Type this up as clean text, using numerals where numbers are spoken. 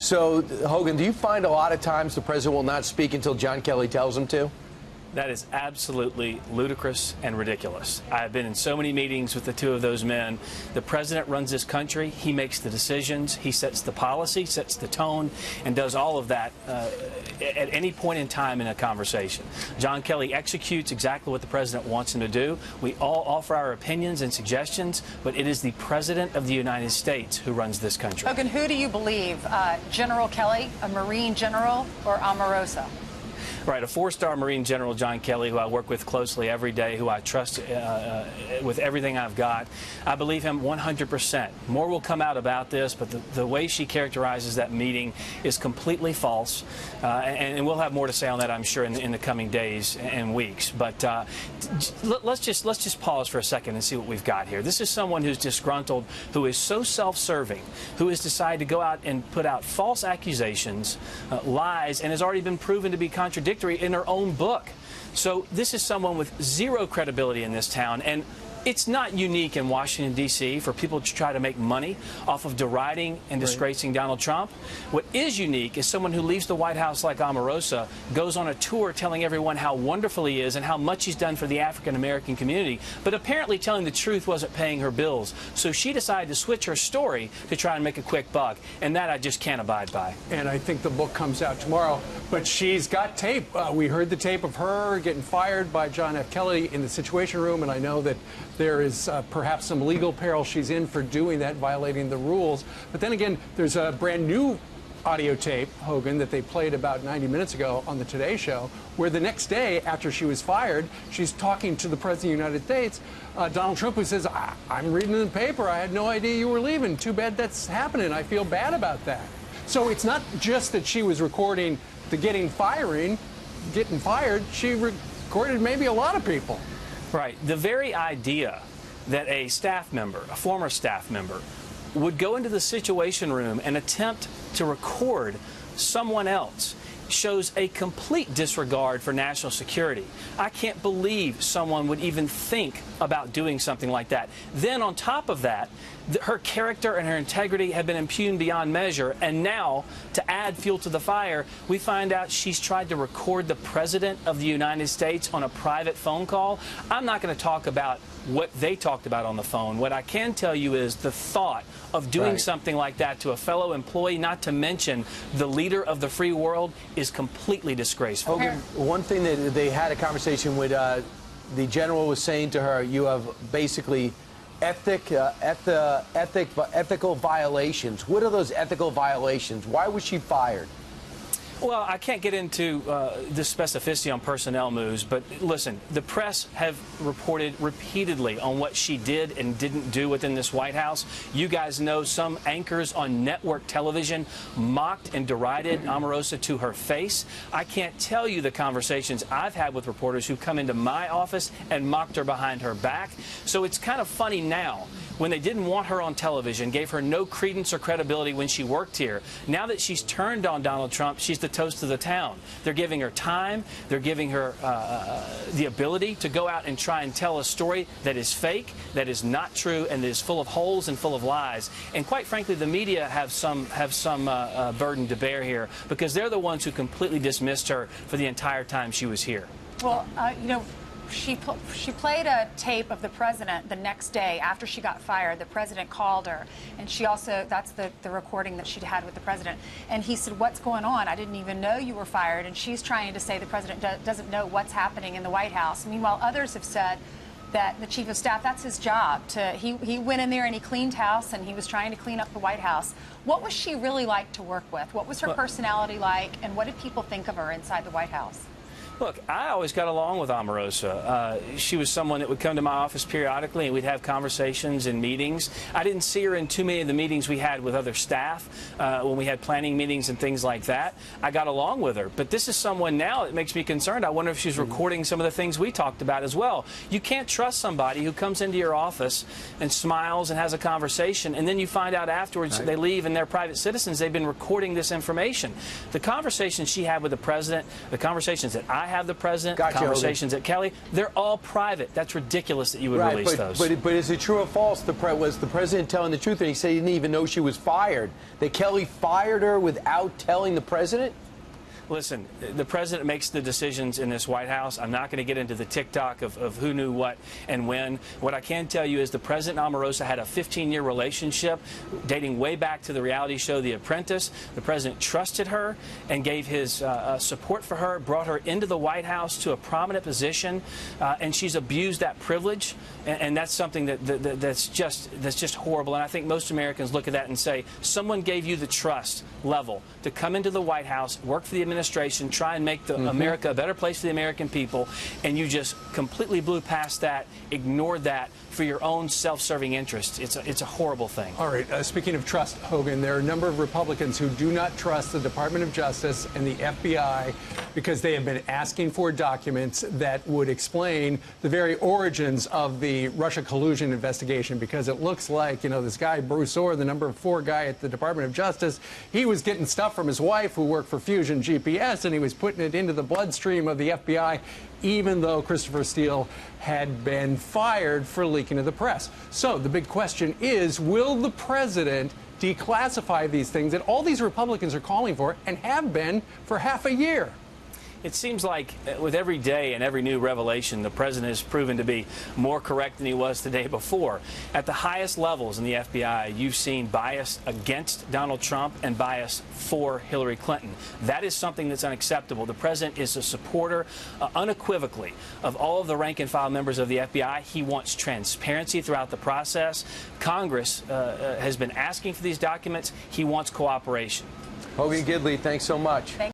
So, Hogan, do you find a lot of times the president will not speak until John Kelly tells him to? That is absolutely ludicrous and ridiculous. I've been in so many meetings with the two of those men. The president runs this country. He makes the decisions. He sets the policy, sets the tone, and does all of that at any point in time in a conversation. John Kelly executes exactly what the president wants him to do. We all offer our opinions and suggestions, but it is the president of the United States who runs this country. Hogan, who do you believe, General Kelly, a Marine general, or Omarosa? Right, a four-star Marine General John Kelly, who I work with closely every day, who I trust with everything I've got. I believe him 100%. More will come out about this, but the way she characterizes that meeting is completely false, and we'll have more to say on that, I'm sure, in the coming days and weeks. But let's just pause for a second and see what we've got here. This is someone who's disgruntled, who is so self-serving, who has decided to go out and put out false accusations, lies, and has already been proven to be contradictory in her own book. So this is someone with zero credibility in this town, and it's not unique in Washington, D.C. for people to try to make money off of deriding and disgracing Donald Trump. What is unique is someone who leaves the White House like Omarosa, goes on a tour telling everyone how wonderful he is and how much he's done for the African-American community, but apparently telling the truth wasn't paying her bills. So she decided to switch her story to try and make a quick buck, and that I just can't abide by. And I think the book comes out tomorrow, but she's got tape. We heard the tape of her getting fired by John F. Kelly in the Situation Room, and I know that there is perhaps some legal peril she's in for doing that, violating the rules. But then again, there's a brand new audio tape, Hogan, that they played about 90 minutes ago on the Today Show, where the next day after she was fired, she's talking to the President of the United States, Donald Trump, who says, I'm reading in the paper, I had no idea you were leaving. Too bad that's happening. I feel bad about that. So it's not just that she was recording the getting fired. She recorded maybe a lot of people. Right. The very idea that a staff member, a former staff member, would go into the Situation Room and attempt to record someone else shows a complete disregard for national security. I can't believe someone would even think about doing something like that. Then on top of that, her character and her integrity have been impugned beyond measure, and now, to add fuel to the fire, we find out she's tried to record the President of the United States on a private phone call. I'm not going to talk about what they talked about on the phone. What I can tell you is the thought of doing something like that to a fellow employee, not to mention the leader of the free world, is completely disgraceful. Hogan, one thing that they had a conversation with, the general was saying to her, you have basically ethical violations. What are those ethical violations? Why was she fired? Well, I can't get into the specificity on personnel moves, but listen, the press have reported repeatedly on what she did and didn't do within this White House. You guys know some anchors on network television mocked and derided Omarosa to her face. I can't tell you the conversations I've had with reporters who come into my office and mocked her behind her back. So it's kind of funny now, when they didn't want her on television, gave her no credence or credibility when she worked here. Now that she's turned on Donald Trump, she's the toast of the town. They're giving her time. They're giving her the ability to go out and try and tell a story that is fake, that is not true, and that is full of holes and full of lies. And quite frankly, the media have some burden to bear here, because they're the ones who completely dismissed her for the entire time she was here. Well, you know, she played a tape of the president the next day after she got fired. The president called her, and she also, that's the recording that she'd had with the president. And he said, what's going on? I didn't even know you were fired. And she's trying to say the president doesn't know what's happening in the White House. Meanwhile, others have said that the chief of staff, that's his job. He went in there and he cleaned house, and he was trying to clean up the White House. What was she really like to work with? What was her personality like, and what did people think of her inside the White House? Look, I always got along with Omarosa. She was someone that would come to my office periodically, and we'd have conversations and meetings. I didn't see her in too many of the meetings we had with other staff, when we had planning meetings and things like that. I got along with her. But this is someone now that makes me concerned. I wonder if she's recording some of the things we talked about as well. You can't trust somebody who comes into your office and smiles and has a conversation, and then you find out afterwards they leave and they're private citizens. They've been recording this information. The conversations she had with the president, the conversations that I I have the president, Gotcha, conversations at Kelly, they're all private. That's ridiculous that you would Right, release those. but is it true or false? Was the president telling the truth, and he said he didn't even know she was fired? That Kelly fired her without telling the president? Listen, the president makes the decisions in this White House. I'm not going to get into the tick-tock of who knew what and when. What I can tell you is the president and Omarosa had a 15-year relationship dating way back to the reality show The Apprentice. The president trusted her and gave his support for her, brought her into the White House to a prominent position, and she's abused that privilege, and that's something that's just horrible. And I think most Americans look at that and say, someone gave you the trust level to come into the White House, work for the administration, try and make America a better place for the American people, and you just completely blew past that, ignored that for your own self-serving interests. It's a horrible thing. All right, speaking of trust, Hogan, there are a number of Republicans who do not trust the Department of Justice and the FBI because they have been asking for documents that would explain the very origins of the Russia collusion investigation, because it looks like, you know, this guy, Bruce Orr, the number 4 guy at the Department of Justice, he was getting stuff from his wife who worked for Fusion GPS, and he was putting it into the bloodstream of the FBI, even though Christopher Steele had been fired for leaking to the press. So the big question is, will the president declassify these things that all these Republicans are calling for and have been for half a year? It seems like with every day and every new revelation, the president has proven to be more correct than he was the day before. At the highest levels in the FBI, you've seen bias against Donald Trump and bias for Hillary Clinton. That is something that's unacceptable. The president is a supporter, unequivocally, of all of the rank and file members of the FBI. He wants transparency throughout the process. Congress has been asking for these documents. He wants cooperation. Hogan Gidley, thanks so much.